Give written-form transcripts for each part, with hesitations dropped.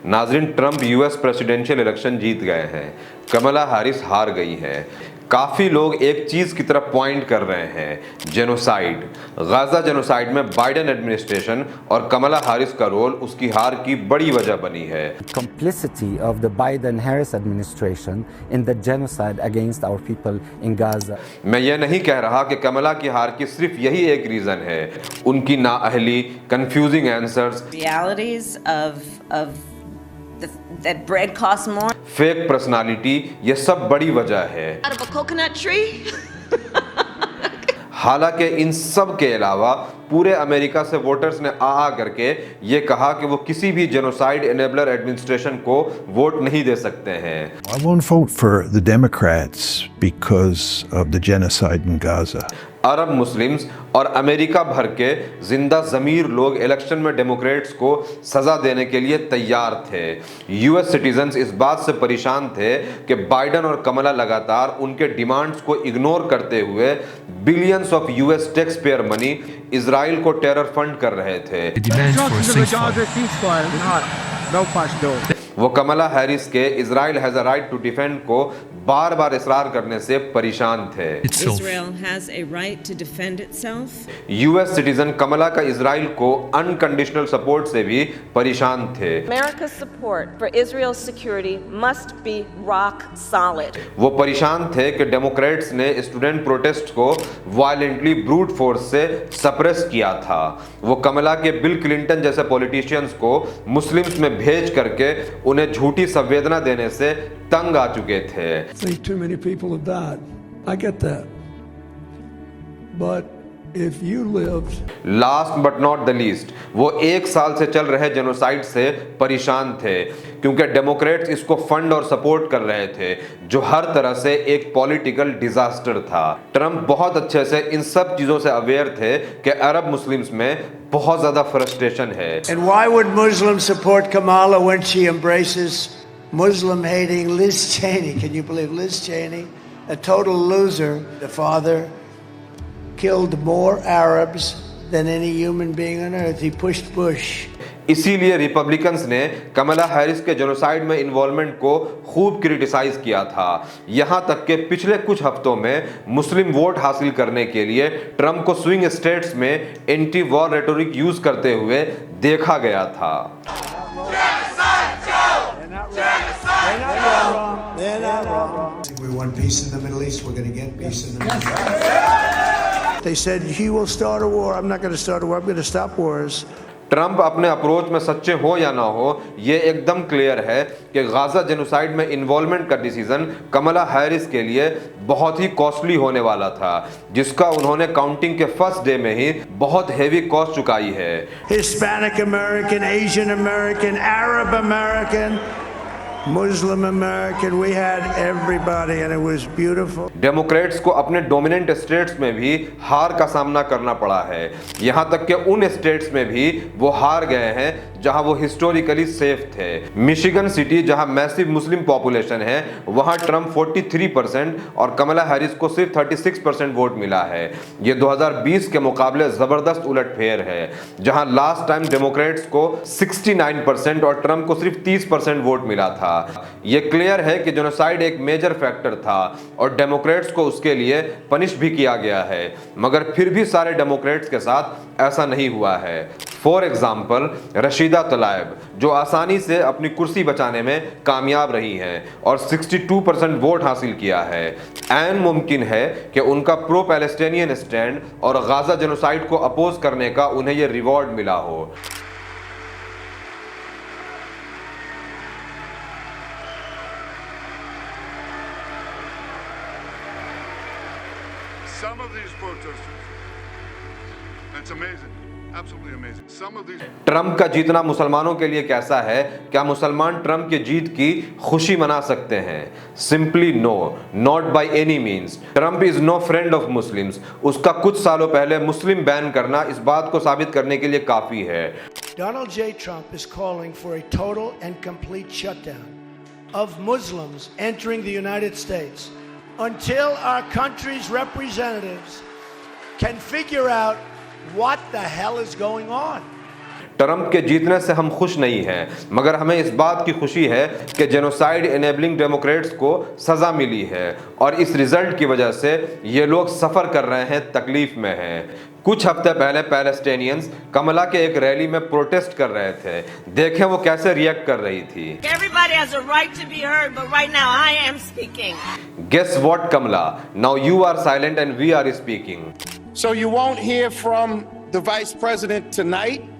नाजरीन, Trump US presidential election जीत गए हैं, कमला हैरिस हार गई हैं। काफ़ी लोग एक चीज़ की तरफ पॉइंट कर रहे हैं, जेनोसाइड। गाजा जेनोसाइड में बाइडेन एडमिनिस्ट्रेशन और कमला हैरिस का रोल उसकी हार की बड़ी वजह बनी है। Complicity of the Biden-Harris administration in the genocide against our people in Gaza. मैं ये नहीं कह रहा कि कमला की हार की सिर्फ यही एक रीज़न है, उनकी नाअहली, confusing answers, realities of that bread costs more. Fake personality, ये सब बड़ी वजह है। Out of a coconut tree? हालांकि इन सब के अलावा पूरे अमेरिका से वोटर्स ने आ करके ये कहा कि वो किसी भी जेनोसाइड एनेबलर एडमिनिस्ट्रेशन को वोट नहीं दे सकते हैं। I won't vote for the Democrats because of the genocide in Gaza. Arab Muslims और अमेरिका भर के जिंदा ज़मीर लोग इलेक्शन में डेमोक्रेट्स को सज़ा देने के लिए तैयार थे। यूएस सिटीजन्स इस बात से परेशान थे कि बाइडेन और कमला लगातार उनके डिमांड्स को इग्नोर करते हुए billions of US tax payer money Israel को टेरर फंड कर रहे थे। वो कमला हैरिस के Israel has a right to defend को बार बार इसरार करने से परेशान थे। Israel has a right to defend itself. US citizen Kamala का इजराइल को अनकंडीशनल सपोर्ट से भी परेशान थे। America's support for Israel's security must be rock solid. वो परेशान थे कि डेमोक्रेट्स ने स्टूडेंट प्रोटेस्ट को वायलेंटली ब्रूट फोर्स से सप्रेस किया था। वो कमला के बिल क्लिंटन जैसे पॉलिटिशियंस को मुस्लिम्स में भेज करके उन्हें झूठी संवेदना देने से तंग आ चुके थे। think too many people have died. I get that. But if you lived, last but not the least, वो एक साल से चल रहे जेनोसाइड से परेशान थे क्योंकि डेमोक्रेट्स इसको फंड और सपोर्ट कर रहे थे, जो हर तरह से एक पॉलिटिकल डिजास्टर था। ट्रंप बहुत अच्छे से इन सब चीजों से अवेयर थे कि अरब मुस्लिम्स में बहुत ज्यादा फ्रस्ट्रेशन है। And why would Muslims support Kamala when she embraces Muslim-hating Liz Cheney? Can you believe Liz Cheney? A total loser. The father killed more Arabs than any human being on earth. He pushed Bush. इसीलिए Republicans ने कमला Harris के genocide में involvement को खूब criticise किया था। यहां तक कि पिछले कुछ हफ्तों में मुस्लिम वोट हासिल करने के लिए ट्रंप को स्विंग स्टेट्स में एंटी वॉर रेटोरिक यूज करते हुए देखा गया था। We want peace in the Middle East. We're going to get peace in the Middle East. They said he will start a war. I'm not going to start a war. I'm going to stop wars. Trump अपने approach में सच्चे हो या ना हो, ये एकदम clear है कि गाजा जेनोसाइड में इन्वॉल्वमेंट का डिसीजन कमला हैरिस के लिए बहुत ही कॉस्टली होने वाला था, जिसका उन्होंने काउंटिंग के फर्स्ट डे में ही बहुत हेवी कॉस्ट चुकाई है। Hispanic American, Asian American, Arab American, Muslim American, we had everybody and it was beautiful. Democrats को अपने डोमिनेंट स्टेट्स में भी हार का सामना करना पड़ा है, यहां तक कि उन स्टेट्स में भी वो हार गए हैं जहां वो हिस्टोरिकली सेफ थे। मिशिगन सिटी, जहां मैसिव मुस्लिम पॉपुलेशन है, वहां ट्रंप 43% और कमला हैरिस को सिर्फ 36% वोट मिला है। ये 2020 के मुकाबले जबरदस्त उलटफेर है, जहां लास्ट टाइम डेमोक्रेट्स को 69% और ट्रंप को सिर्फ 30% वोट मिला था। ये क्लियर है कि जेनोसाइड एक मेजर फैक्टर था और डेमोक्रेट्स को उसके लिए पनिश भी किया गया है, मगर फिर भी सारे डेमोक्रेट्स के साथ ऐसा नहीं हुआ है। फॉर एग्जाम्पल रशीदा तलायब, जो आसानी से अपनी कुर्सी बचाने में कामयाब रही हैं और 62% वोट हासिल किया है। ऐन मुमकिन है कि उनका प्रो पैलेस्टीनियन स्टैंड और गाजा जेनोसाइड को अपोज करने का उन्हें ये रिवॉर्ड मिला हो। Some of these protesters, it's amazing, absolutely amazing. Some of these. Trump का जीतना मुसलमानों के लिए कैसा है? क्या मुसलमान ट्रंप के जीत की खुशी मना सकते हैं? Simply no, not by any means. Trump is no friend of Muslims. उसका कुछ सालों पहले मुस्लिम बैन करना इस बात को साबित करने के लिए काफी है। Donald J. Trump is calling for a total and complete shutdown of Muslims entering the United States until our country's representatives can figure out what the hell is going on. Trump के जीतने से हम खुश नहीं हैं, मगर हमें इस बात की खुशी है कि जेनोसाइड इनेबलिंग डेमोक्रेट्स को सजा मिली है और इस रिजल्ट की वजह से ये लोग सफर कर रहे हैं, तकलीफ में हैं। कुछ हफ्ते पहले पैलेस्टीनियंस कमला के एक रैली में प्रोटेस्ट कर रहे थे। देखें वो कैसे रिएक्ट कर रही थी। Everybody has a right to be heard, but right now I am speaking. Guess what, Kamala? Now you are silent and we are speaking. So you won't hear from the vice president tonight?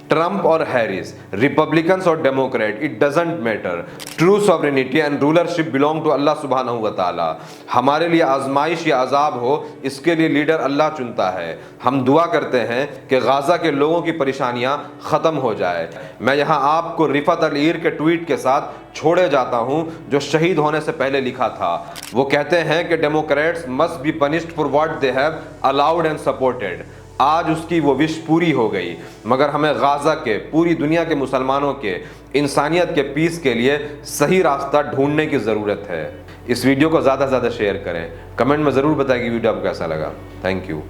Trump और Harris, Republicans और Democrat, it doesn't matter. True sovereignty and rulership belong to अल्लाह सुब्हानहू व तआला। हमारे लिए आजमाइश या अजाब हो, इसके लिए लीडर अल्लाह चुनता है। हम दुआ करते हैं कि गाजा के लोगों की परेशानियां खत्म हो जाए। मैं यहाँ आपको रिफत अल-ईर के ट्वीट के साथ छोड़े जाता हूँ, जो शहीद होने से पहले लिखा था। वो कहते हैं कि Democrats must be punished for what they have allowed and supported. आज उसकी वो विश पूरी हो गई, मगर हमें गाजा के, पूरी दुनिया के मुसलमानों के, इंसानियत के पीस के लिए सही रास्ता ढूंढने की ज़रूरत है। इस वीडियो को ज़्यादा से ज़्यादा शेयर करें। कमेंट में ज़रूर बताएं कि वीडियो आपको कैसा लगा। Thank you.